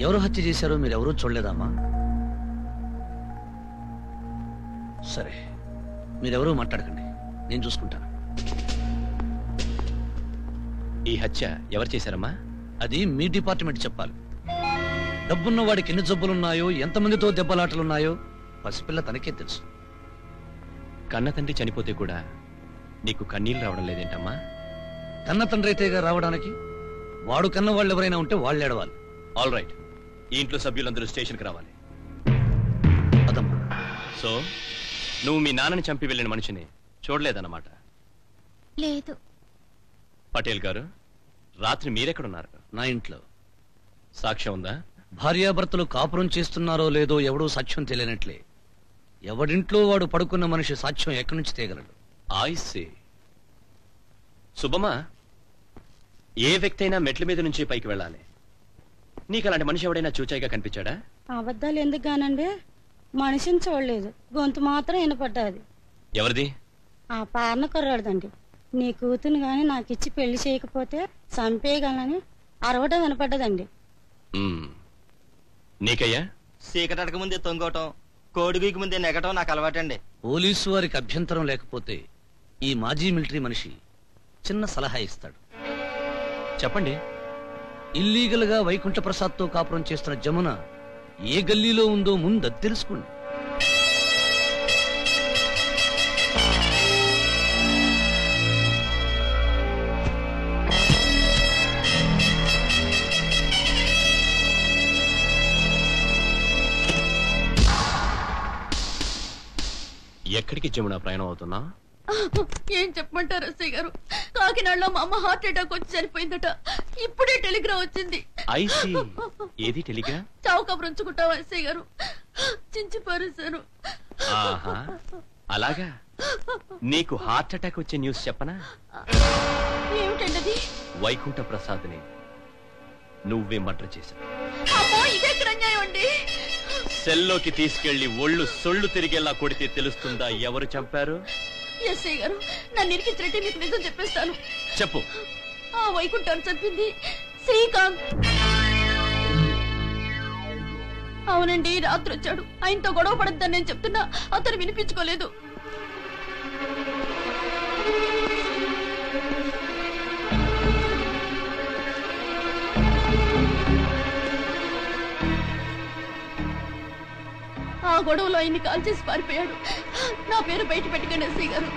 ఎవరు హత్య చేశారో మీరెవరూ చూడలేదమ్మా? సరే, మీరెవరూ మాట్లాడకండి, నేను చూసుకుంటాను. ఈ హత్య ఎవరు చేశారమ్మా? అది మీ డిపార్ట్మెంట్ చెప్పాలి. డబ్బున్న వాడికి ఎన్ని జబ్బులున్నాయో, ఎంతమందితో దెబ్బలాటలున్నాయో పసిపిల్ల తనకే తెలుసు. కన్న తండ్రి చనిపోతే కూడా నీకు కన్నీళ్ళు రావడం లేదేంటమ్మా? కన్న తండ్రి అయితేగా రావడానికి. వాడు కన్న వాళ్ళు ఎవరైనా ఉంటే వాళ్ళు ఏడవాలి. ఆల్ రైట్, ఈ ఇంట్లో సభ్యులందరూ స్టేషన్కి రావాలి. అదమ్మా. సో నువ్వు మీ నాన్నని చంపి వెళ్ళిన మనిషిని చూడలేదన్నమాట? లేదు. పటేల్ గారు, రాత్రి మీరెక్కడున్నారు? నా ఇంట్లో. సాక్ష్యం ఉందా? భార్యాభర్తలు కాపురం చేస్తున్నారో లేదో ఎవడూ సాక్ష్యం తెలియనట్లే ఎవడింట్లో వాడు పడుకున్న మనిషి సాక్ష్యం ఎక్కడి నుంచి తేగలడు? I see. సుబ్బమ్మ, ఏ వ్యక్తి అయినా మెట్ల మీద నుంచి పైకి వెళ్ళాలి. నీకు అలాంటి మనిషి ఎవడైనా చూచాయిగా కనిపించాడా? అబద్ధాలు ఎందుకు గానండి, మనిషిని చూడలేదు, గొంతు మాత్రం వినపడ్డాది. ఎవరిది? ఆ పార్న కుర్రాడుదండి. నీ కూతురు గాని నాకిచ్చి పెళ్లి చేయకపోతే చంపేయగలని అరవటం వినపడ్డదండి. నీకయ్యా? సీకటడక ముందే తొంగటం, కోడిగీకి ముందే నెగటం నాకు అలవాటండి. పోలీసు వారికి అభ్యంతరం లేకపోతే ఈ మాజీ మిలిటరీ మనిషి చిన్న సలహా ఇస్తాడు. చెప్పండి. ఇల్లీగల్ గా వైకుంఠ ప్రసాద్ తో కాపురం చేస్తున్న జమున ఏ గల్లీలో ఉందో ముందు అది తెలుసుకోండి. ఎక్కడికి జమున ప్రయాణం అవుతున్నా? ఏం చెప్పమంటారు అస్సయ్య గారు, కాకినాడలో మా అమ్మ హార్ట్ అటాక్ వచ్చి చనిపోయిందట. ఇప్పుడే టెలిగ్రామ్ వచ్చింది. ఐసీ. ఏది టెలిగ్రామ్? చావు కబురుంచుకుంటావా అస్సయ్య గారు? చించి పారేశారు. ఆహా, అలాగా. నీకు హార్ట్ అటాక్ వచ్చే న్యూస్ చెప్పనా? ఏమిటండి అది? వైకుంఠ ప్రసాద్ని నువ్వే మర్డర్ చేశావు. అమ్మో, ఇదెక్కడ అన్యాయం అండి? సెల్లోకి తీసుకెళ్లి ఒళ్ళు సొళ్ళు తిరిగేలా కొడితే తెలుస్తుందా ఎవరు చంపారు? ఎస్ఐ గారు, నన్ను ఇరికించినట్టే మీకు నిజం చెప్పేస్తాను. చెప్పు. ఆ వైకుంఠాన్ని చంపింది శ్రీకాంత్. అవునండి, రాత్రి వచ్చాడు. ఆయనతో గొడవ పడద్దని నేను చెప్తున్నా అతను వినిపించుకోలేదు. ఆ గొడవలో ఆయన్ని కాల్ చేసి పారిపోయాడు. నా పేరు బయట పెట్టుకుని ఎస్ఐ గారు,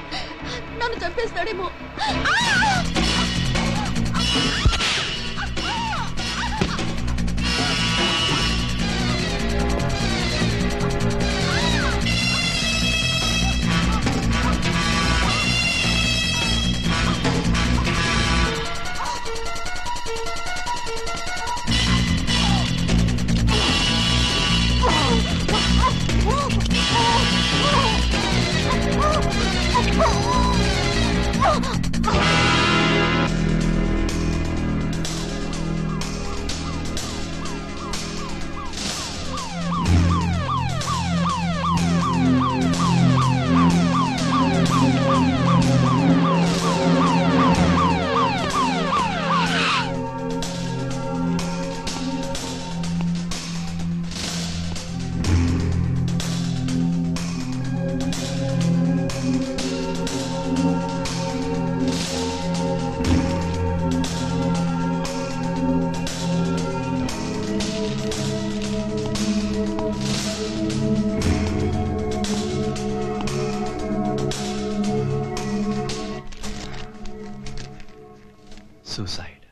నన్ను చంపేస్తాడేమో. సూసైడ్.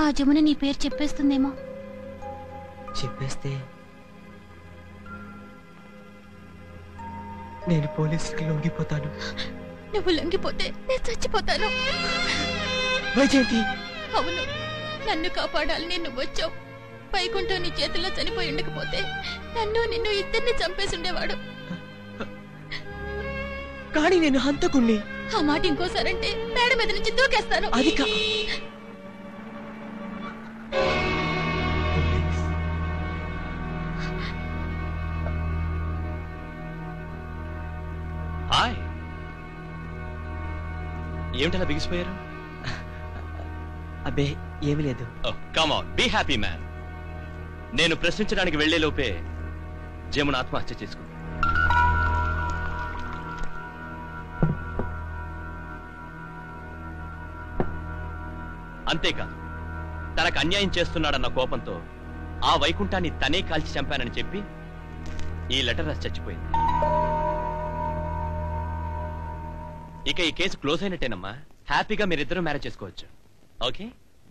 ఆ జమున నీ పేరు చెప్పేస్తుందేమో. చెప్పేస్తే నేను పోలీసుకి లొంగిపోతాను. నువ్వు లొంగిపోతే నేను చచ్చిపోతాను. వైజయంతి, అవును, నన్ను కాపాడాలని నువ్వు వచ్చావు. వైకుంఠం నీ చేతుల్లో చనిపోయి ఉండకపోతే నన్ను నిన్ను ఇద్దరిని చంపేసుండేవాడు. కానీ నేను హంతకుణ్ణి. ఆ మాట ఇంకోసారంటే మేడ మీద నుంచి దూకేస్తాను. అది హాయ్, ఏమిటలా బిగిసిపోయారు? అబ్బే ఏమీ లేదు. Come on, be happy man. నేను ప్రశ్నించడానికి వెళ్లే లోపే జమున ఆత్మహత్య చేసుకుంది. అంతేకాదు, తనకు అన్యాయం చేస్తున్నాడన్న కోపంతో ఆ వైకుంఠాన్ని తనే కాల్చి చంపానని చెప్పి ఈ లెటర్ రాసి చచ్చిపోయింది. ఇక ఈ కేసు క్లోజ్ అయినట్టేనమ్మా. హ్యాపీగా మీరిద్దరూ మ్యారేజ్ చేసుకోవచ్చు. Okay,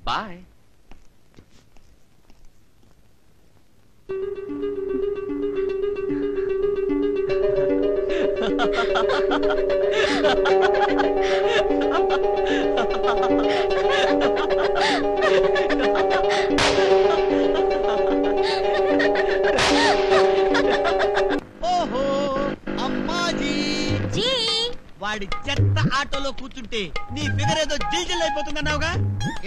bye. ఓహో అమ్మాజీ, వాడి చెత్త ఆటోలో కూర్చుంటే నీ ఫిగర్ ఏదో జిల్జిల్ అయిపోతుందన్నావుగా.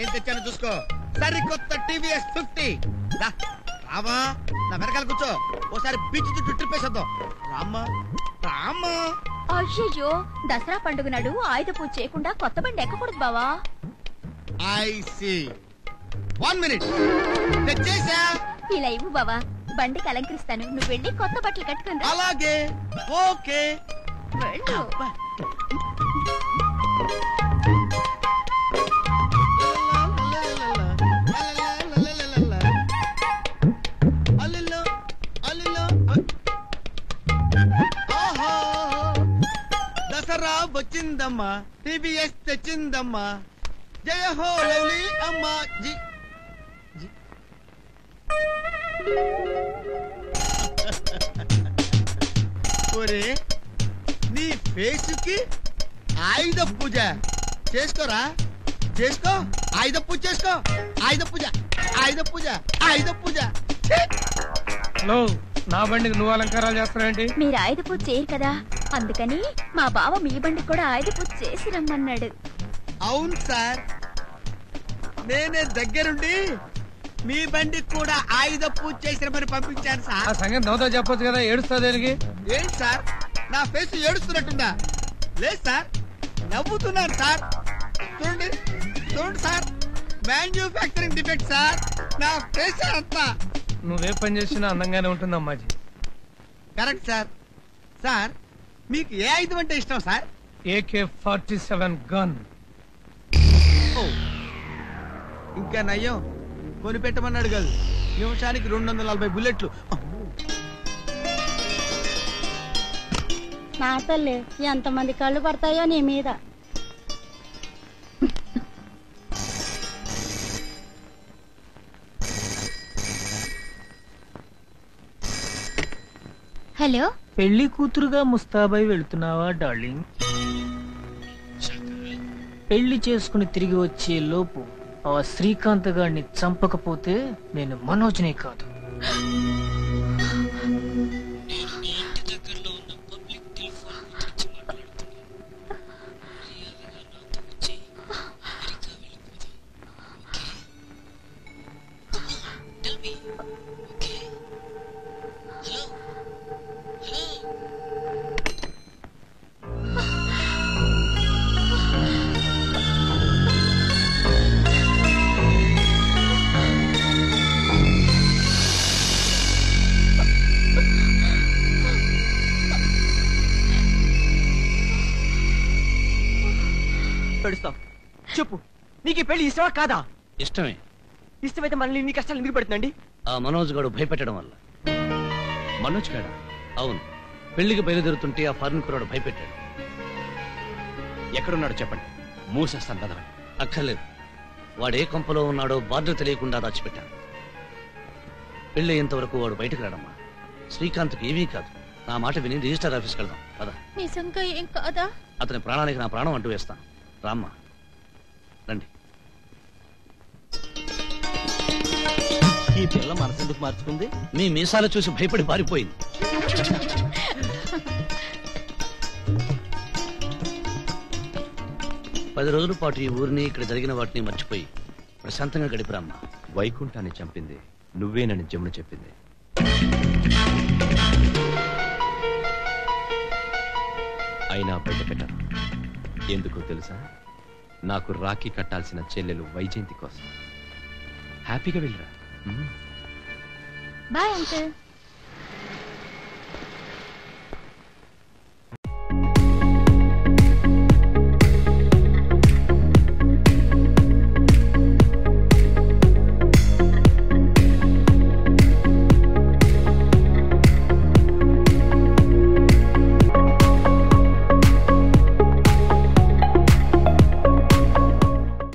ఏం తెచ్చాను చూసుకో. సరికొత్త టీవీఎస్ 50. రామా, నా వెనకాల కూర్చో. ఓసారి బీచ్ చుట్టూ ట్రిప్ వేసేద్దాం. రామ్మా రామ్మా. అయ్యో, దసరా పండుగ నాడు ఆయుధ పూజ చేయకుండా కొత్త బండి ఎక్కకూడదు బావా. I see. 1 minute. తెచ్చేసా. ఇలా ఇవ్వు బావా, బండికి అలంకరిస్తాను. నువ్వు వెళ్ళి కొత్త బట్టలు కట్టుకుందా. అలాగే. ఓకే. వెళ్ళు. దసరా వచ్చిందమ్మా, టీవీఎస్ తెచ్చిందమ్మా. జయ హో లవ్లీ అమ్మా జీ. ఒరే, నీ ఫేసుకి ఆయుధ పూజ చేసుకోరా. చేసుకో, ఆయుధ పూజ చేసుకో. ఆయుధ పూజ, ఆయుధ పూజ, ఆయుధ పూజ. హలో, నా బండికి నువ్వు అలంకారాలు చేస్తావేంటి? మీరు ఆయుధ పూజ చేయరు కదా, అందుకని మా బావ మీ బండికి కూడా ఆయుధ పూజ చేసి రమ్మన్నాడు. అవును సార్, నేనే దగ్గరుండి మీ బండికి కూడా ఆయుధ పూజ చేసిన మరి పంపించాను ఆ సార్. సంగతి నవ్వుతో చెప్పొచ్చు కదా, ఏడుస్తా దేనికి? ఏంటి సార్, నా ఫేస్ ఏడుస్తున్నట్టుందా? లేదు సార్, నవ్వుతున్నాను సార్. చూడండి చూడండి సార్, మ్యాన్యుఫ్యాక్చరింగ్ డిఫెక్ట్ సార్. నా ఫేస్ అంతా. నువ్వే పని చేసినా అందంగానే ఉంటుంది అమ్మాజీ. Correct sir. సార్, మీకు ఏ ఆయుధం అంటే ఇష్టం సార్? AK-47 gun. ఇంకా నయ్యం, కొనిపెట్టమన్నాడు కాదు. నిమిషానికి 240 బుల్లెట్లు. నా తల్లి, ఎంతమంది కళ్ళు పడతాయో నీ మీద. హలో, పెళ్లి కూతురుగా ముస్తాబై వెళ్తున్నావా డార్లింగ్? పెళ్లి చేసుకుని తిరిగి వచ్చే లోపు ఆ శ్రీకాంత్ గారిని చంపకపోతే నేను మనోజ్నే కాదు. చెప్పు, నీకు పెళ్లి ఇష్టమా కాదా? ఇష్టమే. ఇష్టమైతే మనల్ని నీ కష్టాలు ఎందుకు పెడుతుందండి? ఆ మనోజ్ గాడు భయపెట్టడం వల్ల. మనోజ్ గాడా? అవును, పెళ్లికి బయలుదేరుతుంటే ఆ ఫారిన్ కుర్రాడు భయపెట్టాడు. ఎక్కడున్నాడో చెప్పండి, మూసేస్తాను కదా. అక్కర్లేదు, వాడు ఏ కొంపలో ఉన్నాడో బాధ్యత తెలియకుండా దాచిపెట్టాను. పెళ్లి అయ్యేంత వరకు వాడు బయటకు రాడమ్మా. శ్రీకాంత్కి ఏమీ కాదు. నా మాట విని రిజిస్టర్ ఆఫీస్కి వెళ్దాం కదా. నిజంగా ఏం కాదా? అతని ప్రాణానికి నా ప్రాణం అంటూ వేస్తాను. రామ్మా, రండి. ఈ పిల్ల మనసెందుకు మార్చుకుంది? మీ మీసాలు చూసి భయపడి పారిపోయింది. పది రోజుల పాటు ఈ ఊరిని, ఇక్కడ జరిగిన వాటిని మర్చిపోయి ప్రశాంతంగా గడిపిరామ్మా. వైకుంఠాన్ని చంపింది నువ్వేనని జమున చెప్పింది. అయినా బయట పెట్టను. ఎందుకో తెలుసా? నాకు రాఖీ కట్టాల్సిన చెల్లెలు వైజయంతి కోసం. హ్యాపీగా వెళ్ళరా. Bye uncle.